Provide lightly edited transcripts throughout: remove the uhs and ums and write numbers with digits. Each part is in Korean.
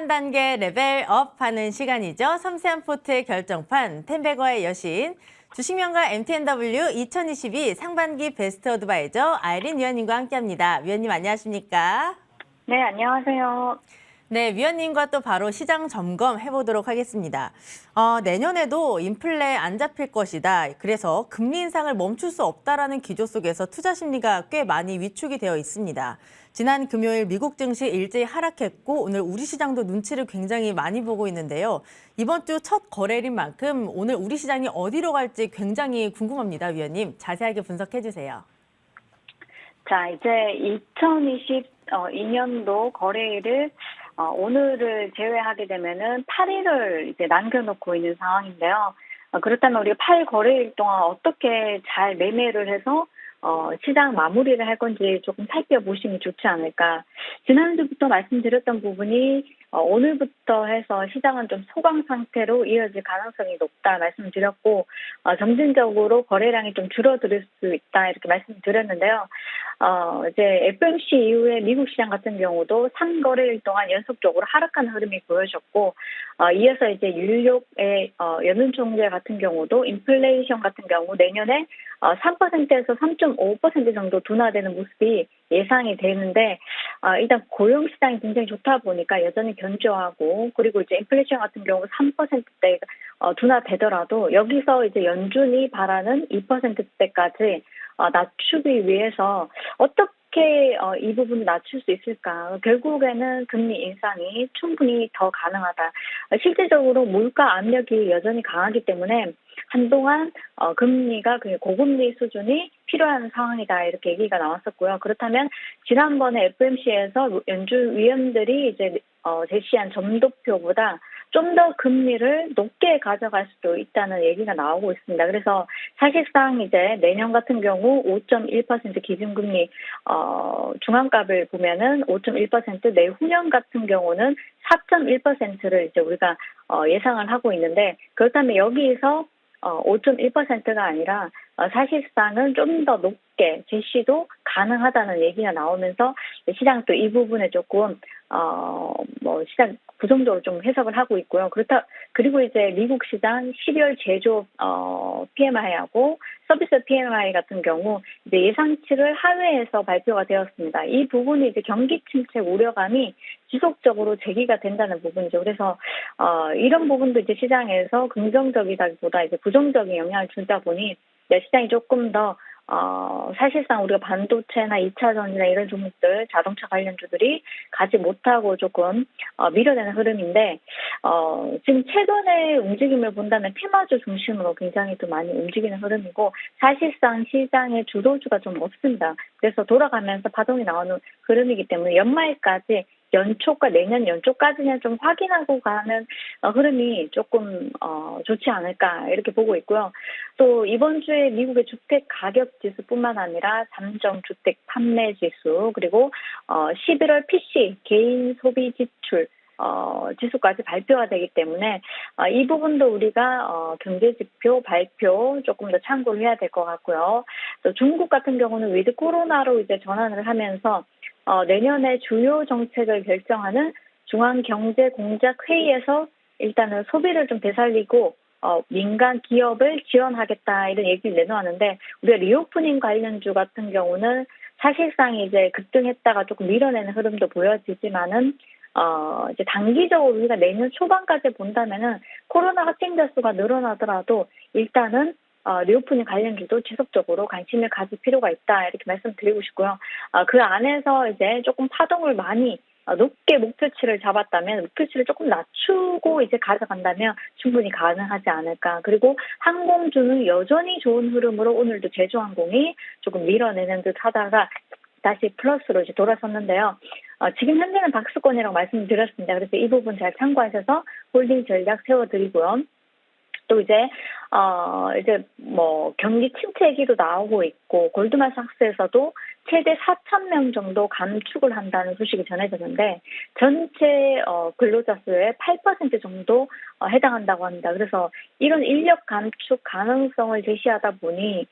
한 단계 레벨업하는 시간이죠. 섬세한 포트의 결정판, 텐베거의 여신, 주식명가 MTNW 2022 상반기 베스트 어드바이저 아이린 위원님과 함께합니다. 위원님 안녕하십니까? 네, 안녕하세요. 네, 위원님과 또 바로 시장 점검해 보도록 하겠습니다. 내년에도 인플레 안 잡힐 것이다. 그래서 금리 인상을 멈출 수 없다라는 기조 속에서 투자 심리가 꽤 많이 위축이 되어 있습니다. 지난 금요일 미국 증시 일제히 하락했고 오늘 우리 시장도 눈치를 굉장히 많이 보고 있는데요. 이번 주 첫 거래일인 만큼 오늘 우리 시장이 어디로 갈지 굉장히 궁금합니다, 위원님. 자세하게 분석해 주세요. 자, 이제 2022년도 거래일을 오늘을 제외하게 되면은 8일을 이제 남겨놓고 있는 상황인데요. 그렇다면 우리가 8거래일 동안 어떻게 잘 매매를 해서 시장 마무리를 할 건지 조금 살펴보시면 좋지 않을까. 지난주부터 말씀드렸던 부분이 오늘부터 해서 시장은 좀 소강 상태로 이어질 가능성이 높다 말씀드렸고, 점진적으로 거래량이 좀 줄어들 수 있다 이렇게 말씀드렸는데요. 이제 FOMC 이후에 미국 시장 같은 경우도 3거래일 동안 연속적으로 하락하는 흐름이 보여졌고, 이어서 이제 뉴욕의 연준총재 같은 경우도 인플레이션 같은 경우 내년에 3%에서 3.5% 정도 둔화되는 모습이 예상이 되는데, 일단 고용 시장이 굉장히 좋다 보니까 여전히 견조하고, 그리고 이제 인플레이션 같은 경우 3%대 둔화되더라도 여기서 이제 연준이 바라는 2%대까지 낮추기 위해서 어떻게 이 부분을 낮출 수 있을까? 결국에는 금리 인상이 충분히 더 가능하다. 실제적으로 물가 압력이 여전히 강하기 때문에 한동안 금리가 고금리 수준이 필요한 상황이다 이렇게 얘기가 나왔었고요. 그렇다면 지난번에 FOMC에서 연준 위원들이 이제 제시한 점도표보다 좀 더 금리를 높게 가져갈 수도 있다는 얘기가 나오고 있습니다. 그래서 사실상 이제 내년 같은 경우 5.1% 기준금리 중앙값을 보면은 5.1%, 내후년 같은 경우는 4.1%를 이제 우리가 예상을 하고 있는데, 그렇다면 여기서 5.1%가 아니라 사실상은 좀 더 높게 제시도 가능하다는 얘기가 나오면서 시장 또 이 부분에 조금 시장 부정적으로 좀 해석을 하고 있고요. 그리고 이제 미국 시장 12월 제조업 PMI하고 서비스 PMI 같은 경우 이제 예상치를 하회해서 발표가 되었습니다. 이 부분이 이제 경기 침체 우려감이 지속적으로 제기가 된다는 부분이죠. 그래서 이런 부분도 이제 시장에서 긍정적이다기보다 이제 부정적인 영향을 주다 보니 시장이 조금 더 사실상 우리가 반도체나 2차 전지나 이런 종목들, 자동차 관련주들이 가지 못하고 조금 밀어내는 흐름인데, 지금 최근의 움직임을 본다면 테마주 중심으로 굉장히 또 많이 움직이는 흐름이고, 사실상 시장의 주도주가 좀 없습니다. 그래서 돌아가면서 파동이 나오는 흐름이기 때문에 연말까지 연초과 내년 연초까지는 좀 확인하고 가는 흐름이 조금 좋지 않을까 이렇게 보고 있고요. 또 이번 주에 미국의 주택 가격 지수뿐만 아니라 잠정 주택 판매 지수, 그리고 11월 PC 개인 소비 지출 지수까지 발표가 되기 때문에 이 부분도 우리가 경제 지표 발표 조금 더 참고를 해야 될 것 같고요. 또 중국 같은 경우는 위드 코로나로 이제 전환을 하면서 내년에 주요 정책을 결정하는 중앙경제공작회의에서 일단은 소비를 좀 되살리고 민간 기업을 지원하겠다 이런 얘기를 내놓았는데, 우리가 리오프닝 관련주 같은 경우는 사실상 이제 급등했다가 조금 밀어내는 흐름도 보여지지만은 이제 단기적으로 우리가 내년 초반까지 본다면은 코로나 확진자 수가 늘어나더라도 일단은 리오프닝 관련주도 지속적으로 관심을 가질 필요가 있다 이렇게 말씀드리고 싶고요. 그 안에서 이제 조금 파동을 많이 높게 목표치를 잡았다면 목표치를 조금 낮추고 이제 가져간다면 충분히 가능하지 않을까. 그리고 항공주는 여전히 좋은 흐름으로 오늘도 제주항공이 조금 밀어내는 듯 하다가 다시 플러스로 이제 돌아섰는데요. 지금 현재는 박스권이라고 말씀드렸습니다. 그래서 이 부분 잘 참고하셔서 홀딩 전략 세워드리고요. 또 이제 경기 침체 얘기도 나오고 있고, 골드만삭스에서도 최대 4,000명 정도 감축을 한다는 소식이 전해졌는데, 전체 근로자 수의 8% 정도 해당한다고 합니다. 그래서 이런 인력 감축 가능성을 제시하다 보니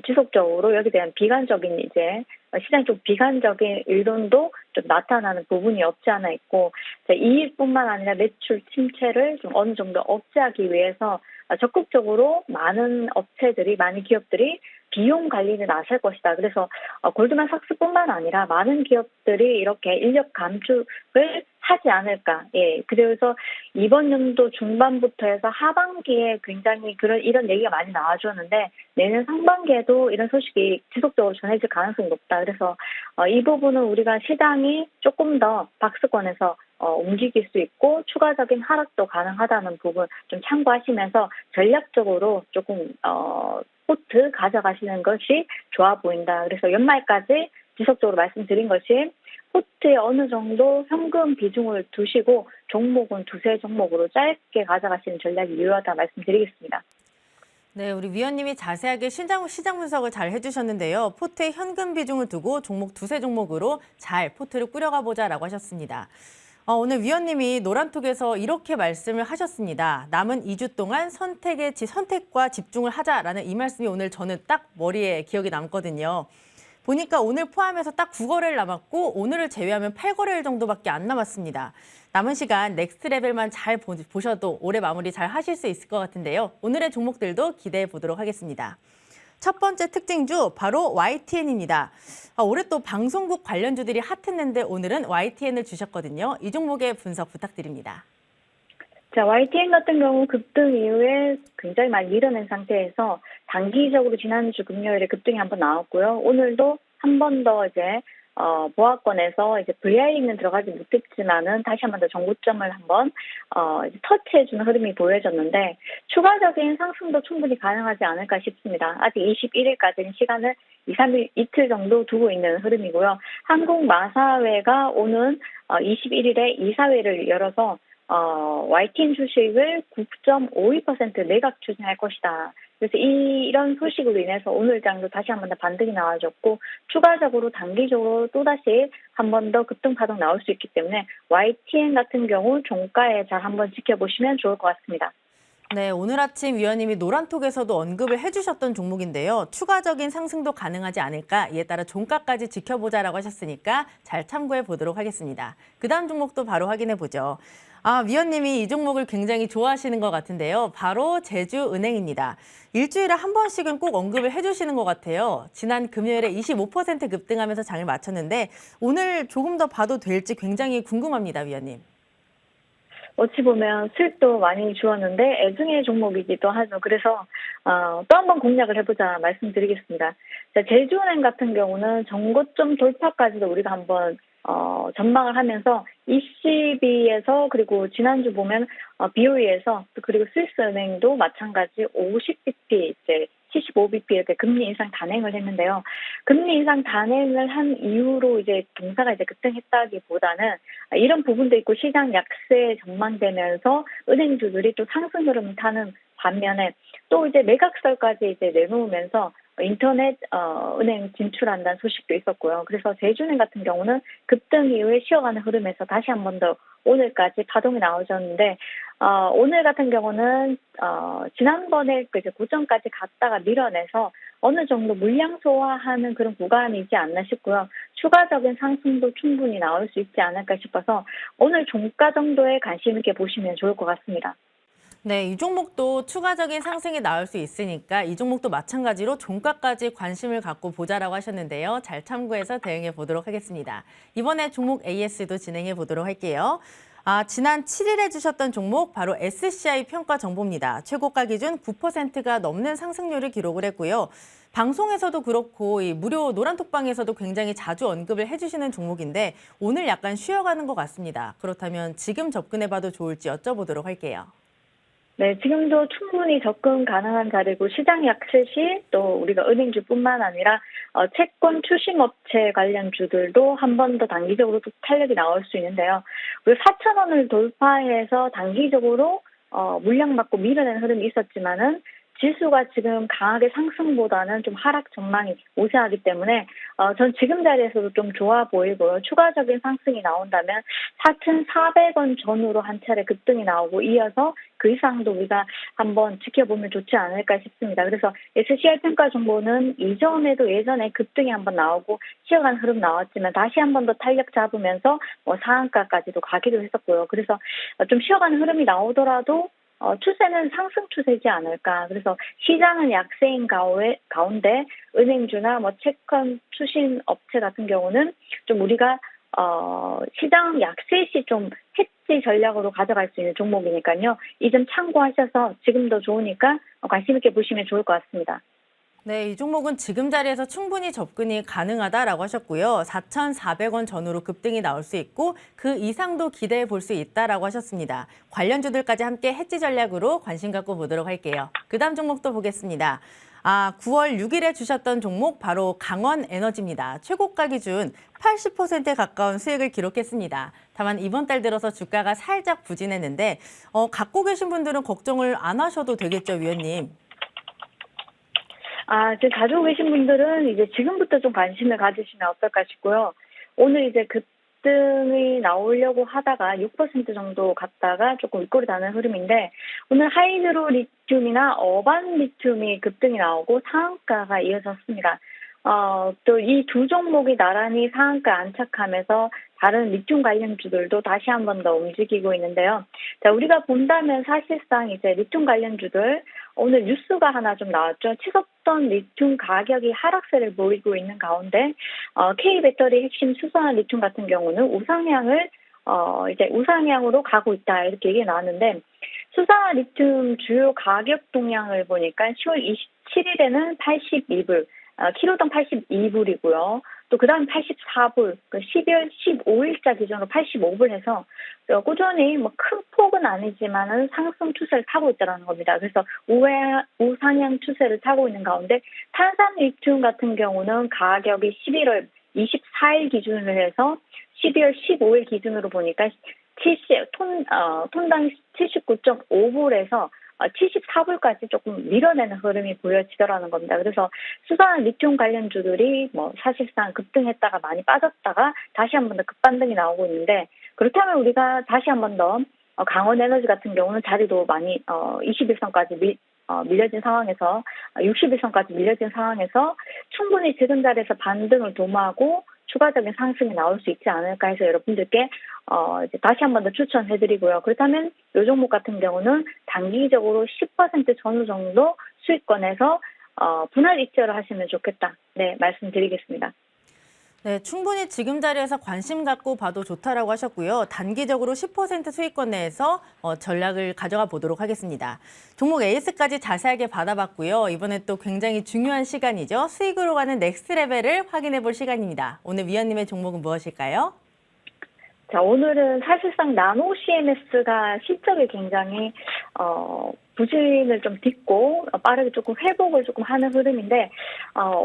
지속적으로 여기에 대한 비관적인 이제 시장 쪽 비관적인 의존도 좀 나타나는 부분이 없지 않아 있고, 이익뿐만 아니라 매출 침체를 좀 어느 정도 억제하기 위해서 적극적으로 많은 업체들이, 많은 기업들이 비용 관리를 나설 것이다. 그래서 골드만삭스뿐만 아니라 많은 기업들이 이렇게 인력 감축을 하지 않을까. 예. 그래서 이번 연도 중반부터 해서 하반기에 굉장히 이런 얘기가 많이 나와줬는데, 내년 상반기에도 이런 소식이 지속적으로 전해질 가능성이 높다. 그래서 이 부분은 우리가 시장이 조금 더 박스권에서 움직일 수 있고 추가적인 하락도 가능하다는 부분 좀 참고하시면서 전략적으로 조금 포트 가져가시는 것이 좋아 보인다. 그래서 연말까지 지속적으로 말씀드린 것이 포트에 어느 정도 현금 비중을 두시고 종목은 두세 종목으로 짧게 가져가시는 전략이 유효하다 말씀드리겠습니다. 네, 우리 위원님이 자세하게 시장 분석을 잘 해주셨는데요. 포트에 현금 비중을 두고 종목 두세 종목으로 잘 포트를 꾸려가 보자라고 하셨습니다. 오늘 위원님이 노란톡에서 이렇게 말씀을 하셨습니다. 남은 2주 동안 선택과 집중을 하자라는 이 말씀이 오늘 저는 딱 머리에 기억이 남거든요. 보니까 오늘 포함해서 딱 9거래일 남았고 오늘을 제외하면 8거래일 정도밖에 안 남았습니다. 남은 시간 넥스트 레벨만 잘 보셔도 올해 마무리 잘 하실 수 있을 것 같은데요. 오늘의 종목들도 기대해 보도록 하겠습니다. 첫 번째 특징주 바로 YTN입니다. 올해 또 방송국 관련주들이 핫했는데 오늘은 YTN을 주셨거든요. 이 종목의 분석 부탁드립니다. 자, YTN 같은 경우 급등 이후에 굉장히 많이 밀어낸 상태에서 단기적으로 지난주 금요일에 급등이 한번 나왔고요. 오늘도 한 번 더 이제 보합권에서 이제 VI는 들어가지 못했지만은 다시 한 번 더 정고점을 한번 터치해주는 흐름이 보여졌는데 추가적인 상승도 충분히 가능하지 않을까 싶습니다. 아직 21일까지는 시간을 2, 3일 이틀 정도 두고 있는 흐름이고요. 한국마사회가 오는 21일에 이사회를 열어서 YTN 주식을 9.52% 매각 추진할 것이다. 그래서 이런 소식으로 인해서 오늘 장도 다시 한 번 더 반등이 나와줬고 추가적으로 단기적으로 또다시 한 번 더 급등 파동 나올 수 있기 때문에 YTN 같은 경우 종가에 잘 한번 지켜보시면 좋을 것 같습니다. 네, 오늘 아침 위원님이 노란톡에서도 언급을 해주셨던 종목인데요. 추가적인 상승도 가능하지 않을까? 이에 따라 종가까지 지켜보자라고 하셨으니까 잘 참고해 보도록 하겠습니다. 그 다음 종목도 바로 확인해 보죠. 위원님이 이 종목을 굉장히 좋아하시는 것 같은데요. 바로 제주은행입니다. 일주일에 한 번씩은 꼭 언급을 해주시는 것 같아요. 지난 금요일에 25% 급등하면서 장을 마쳤는데 오늘 조금 더 봐도 될지 굉장히 궁금합니다, 위원님. 어찌 보면 수익도 많이 주었는데 애증의 종목이기도 하죠. 그래서 또 한 번 공략을 해보자 말씀드리겠습니다. 자, 제주은행 같은 경우는 정고점 돌파까지도 우리가 한번 전망을 하면서 ECB에서 그리고 지난주 보면 BOE에서 그리고 스위스은행도 마찬가지 50bp 이제 75bp 이렇게 금리 인상 단행을 했는데요. 금리 인상 단행을 한 이후로 이제 동사가 이제 급등했다기보다는 이런 부분도 있고 시장 약세 전망되면서 은행주들이 또 상승 흐름을 타는 반면에 또 이제 매각설까지 이제 내놓으면서 인터넷 은행 진출한다는 소식도 있었고요. 그래서 제주은행 같은 경우는 급등 이후에 쉬어가는 흐름에서 다시 한 번 더 오늘까지 파동이 나오셨는데 오늘 같은 경우는 지난번에 이제 고점까지 갔다가 밀어내서 어느 정도 물량 소화하는 그런 구간이지 않나 싶고요. 추가적인 상승도 충분히 나올 수 있지 않을까 싶어서 오늘 종가 정도에 관심 있게 보시면 좋을 것 같습니다. 네, 이 종목도 추가적인 상승이 나올 수 있으니까 이 종목도 마찬가지로 종가까지 관심을 갖고 보자라고 하셨는데요. 잘 참고해서 대응해 보도록 하겠습니다. 이번에 종목 AS도 진행해 보도록 할게요. 지난 7일에 주셨던 종목 바로 SCI 평가 정보입니다. 최고가 기준 9%가 넘는 상승률을 기록을 했고요. 방송에서도 그렇고 이 무료 노란톡방에서도 굉장히 자주 언급을 해주시는 종목인데 오늘 약간 쉬어가는 것 같습니다. 그렇다면 지금 접근해봐도 좋을지 여쭤보도록 할게요. 네, 지금도 충분히 접근 가능한 자리고 시장 약세 시 또 우리가 은행주뿐만 아니라 채권 추심업체 관련 주들도 한 번 더 단기적으로 탄력이 나올 수 있는데요. 그리고 4,000원을 돌파해서 단기적으로 물량 맞고 밀어내는 흐름이 있었지만은 지수가 지금 강하게 상승보다는 좀 하락 전망이 우세하기 때문에 전 지금 자리에서도 좀 좋아 보이고요. 추가적인 상승이 나온다면 4,400원 전후로 한 차례 급등이 나오고 이어서 그 이상도 우리가 한번 지켜보면 좋지 않을까 싶습니다. 그래서 SCR 평가 정보는 이전에도 예전에 급등이 한번 나오고 쉬어간 흐름 나왔지만 다시 한 번 더 탄력 잡으면서 뭐 상한가까지도 가기도 했었고요. 그래서 좀 쉬어가는 흐름이 나오더라도 추세는 상승 추세지 않을까. 그래서 시장은 약세인 가운데 은행주나 뭐 채권 추신 업체 같은 경우는 좀 우리가 시장 약세 시 좀 해지 전략으로 가져갈 수 있는 종목이니까요. 이 점 참고하셔서 지금도 좋으니까 관심 있게 보시면 좋을 것 같습니다. 네, 이 종목은 지금 자리에서 충분히 접근이 가능하다라고 하셨고요. 4,400원 전후로 급등이 나올 수 있고 그 이상도 기대해 볼 수 있다라고 하셨습니다. 관련주들까지 함께 해지 전략으로 관심 갖고 보도록 할게요. 그다음 종목도 보겠습니다. 9월 6일에 주셨던 종목 바로 강원에너지입니다. 최고가 기준 80%에 가까운 수익을 기록했습니다. 다만 이번 달 들어서 주가가 살짝 부진했는데 갖고 계신 분들은 걱정을 안 하셔도 되겠죠, 위원님? 지금 가지고 계신 분들은 이제 지금부터 좀 관심을 가지시면 어떨까 싶고요. 오늘 이제 급등이 나오려고 하다가 6% 정도 갔다가 조금 윗골이 나는 흐름인데 오늘 하이드로 리튬이나 어반 리튬이 급등이 나오고 상한가가 이어졌습니다. 또 이 두 종목이 나란히 상한가 안착하면서 다른 리튬 관련주들도 다시 한 번 더 움직이고 있는데요. 자, 우리가 본다면 사실상 이제 리튬 관련주들 오늘 뉴스가 하나 좀 나왔죠. 치솟던 리튬 가격이 하락세를 보이고 있는 가운데 K배터리 핵심 수소나 리튬 같은 경우는 우상향으로 가고 있다 이렇게 얘기가 나왔는데 수소나 리튬 주요 가격 동향을 보니까 10월 27일에는 82불, 키로당 82불이고요. 또 그다음 84불, 12월 15일자 기준으로 85불 해서 꾸준히 뭐 큰 폭은 아니지만은 상승 추세를 타고 있다는 겁니다. 그래서 우상향 추세를 타고 있는 가운데 탄산 리튬 같은 경우는 가격이 11월 24일 기준으로 해서 12월 15일 기준으로 보니까 톤당 79.5불에서 74불까지 조금 밀어내는 흐름이 보여지더라는 겁니다. 그래서 수소나 리튬 관련주들이 뭐 사실상 급등했다가 많이 빠졌다가 다시 한 번 더 급반등이 나오고 있는데 그렇다면 우리가 다시 한 번 더 강원에너지 같은 경우는 자리도 많이 21선까지 밀려진 상황에서 61선까지 밀려진 상황에서 충분히 지금 자리에서 반등을 도모하고 추가적인 상승이 나올 수 있지 않을까 해서 여러분들께 이제 다시 한 번 더 추천해드리고요. 그렇다면 이 종목 같은 경우는 단기적으로 10% 전후 정도 수익권에서 분할 익절을 하시면 좋겠다. 네, 말씀드리겠습니다. 네, 충분히 지금 자리에서 관심 갖고 봐도 좋다라고 하셨고요. 단기적으로 10% 수익권 내에서 전략을 가져가 보도록 하겠습니다. 종목 에이스까지 자세하게 받아봤고요. 이번에 또 굉장히 중요한 시간이죠. 수익으로 가는 넥스트 레벨을 확인해 볼 시간입니다. 오늘 위원님의 종목은 무엇일까요? 자, 오늘은 사실상 나노 CMS가 실적이 굉장히 부진을 좀 딛고 빠르게 조금 회복을 조금 하는 흐름인데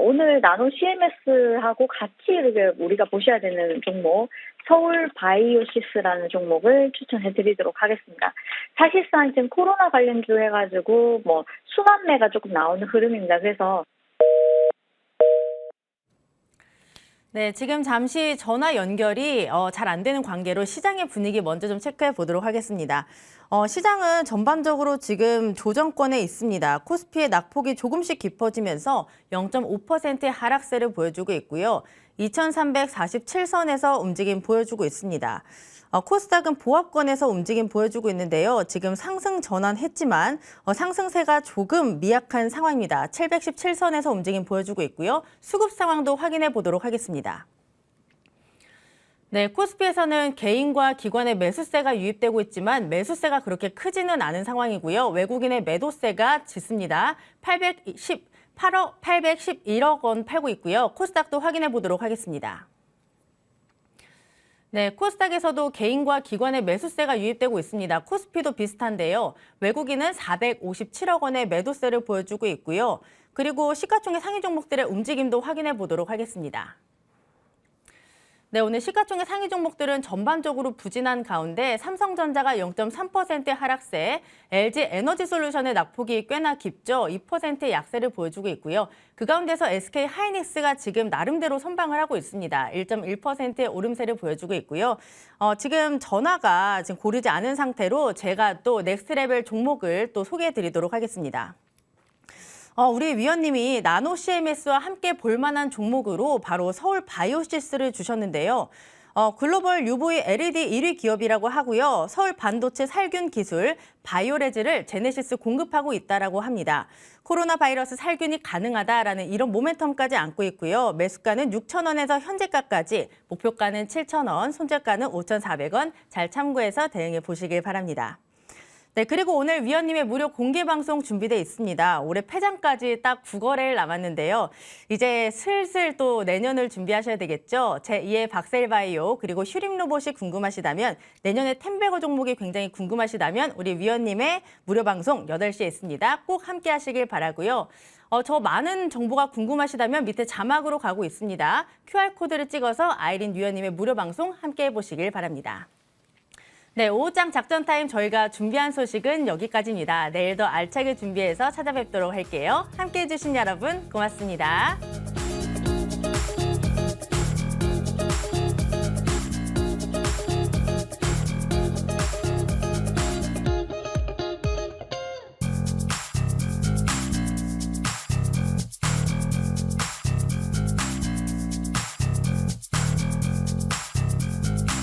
오늘 나노 CMS하고 같이 이렇게 우리가 보셔야 되는 종목 서울 바이오시스라는 종목을 추천해드리도록 하겠습니다. 사실상 지금 코로나 관련주 해가지고 뭐 순환매가 조금 나오는 흐름입니다. 그래서 네, 지금 잠시 전화 연결이 잘 안 되는 관계로 시장의 분위기 먼저 좀 체크해 보도록 하겠습니다. 시장은 전반적으로 지금 조정권에 있습니다. 코스피의 낙폭이 조금씩 깊어지면서 0.5%의 하락세를 보여주고 있고요. 2347선에서 움직임 보여주고 있습니다. 코스닥은 보합권에서 움직임 보여주고 있는데요. 지금 상승 전환했지만 상승세가 조금 미약한 상황입니다. 717선에서 움직임 보여주고 있고요. 수급 상황도 확인해 보도록 하겠습니다. 네, 코스피에서는 개인과 기관의 매수세가 유입되고 있지만 매수세가 그렇게 크지는 않은 상황이고요. 외국인의 매도세가 짙습니다. 811억 원 팔고 있고요. 코스닥도 확인해 보도록 하겠습니다. 네, 코스닥에서도 개인과 기관의 매수세가 유입되고 있습니다. 코스피도 비슷한데요. 외국인은 457억 원의 매도세를 보여주고 있고요. 그리고 시가총액 상위 종목들의 움직임도 확인해 보도록 하겠습니다. 네, 오늘 시가총액 상위 종목들은 전반적으로 부진한 가운데 삼성전자가 0.3% 하락세, LG 에너지솔루션의 낙폭이 꽤나 깊죠. 2% 약세를 보여주고 있고요. 그 가운데서 SK 하이닉스가 지금 나름대로 선방을 하고 있습니다. 1.1%의 오름세를 보여주고 있고요. 지금 전화가 지금 고르지 않은 상태로 제가 또 넥스트레벨 종목을 또 소개해 드리도록 하겠습니다. 우리 위원님이 나노 CMS와 함께 볼만한 종목으로 바로 서울 바이오시스를 주셨는데요. 글로벌 UV LED 1위 기업이라고 하고요. 서울 반도체 살균 기술 바이오레즈를 제네시스 공급하고 있다라고 합니다. 코로나 바이러스 살균이 가능하다라는 이런 모멘텀까지 안고 있고요. 매수가는 6,000원에서 현재가까지, 목표가는 7,000원, 손절가는 5,400원. 잘 참고해서 대응해 보시길 바랍니다. 네, 그리고 오늘 위원님의 무료 공개 방송 준비돼 있습니다. 올해 폐장까지 딱 9거래일 남았는데요. 이제 슬슬 또 내년을 준비하셔야 되겠죠. 제2의 박셀바이오 그리고 휴림로봇이 궁금하시다면, 내년에 템베거 종목이 굉장히 궁금하시다면 우리 위원님의 무료 방송 8시에 있습니다. 꼭 함께 하시길 바라고요. 저 많은 정보가 궁금하시다면 밑에 자막으로 가고 있습니다. QR코드를 찍어서 아이린 위원님의 무료 방송 함께 해보시길 바랍니다. 네, 오후장 작전 타임 저희가 준비한 소식은 여기까지입니다. 내일 더 알차게 준비해서 찾아뵙도록 할게요. 함께해 주신 여러분 고맙습니다.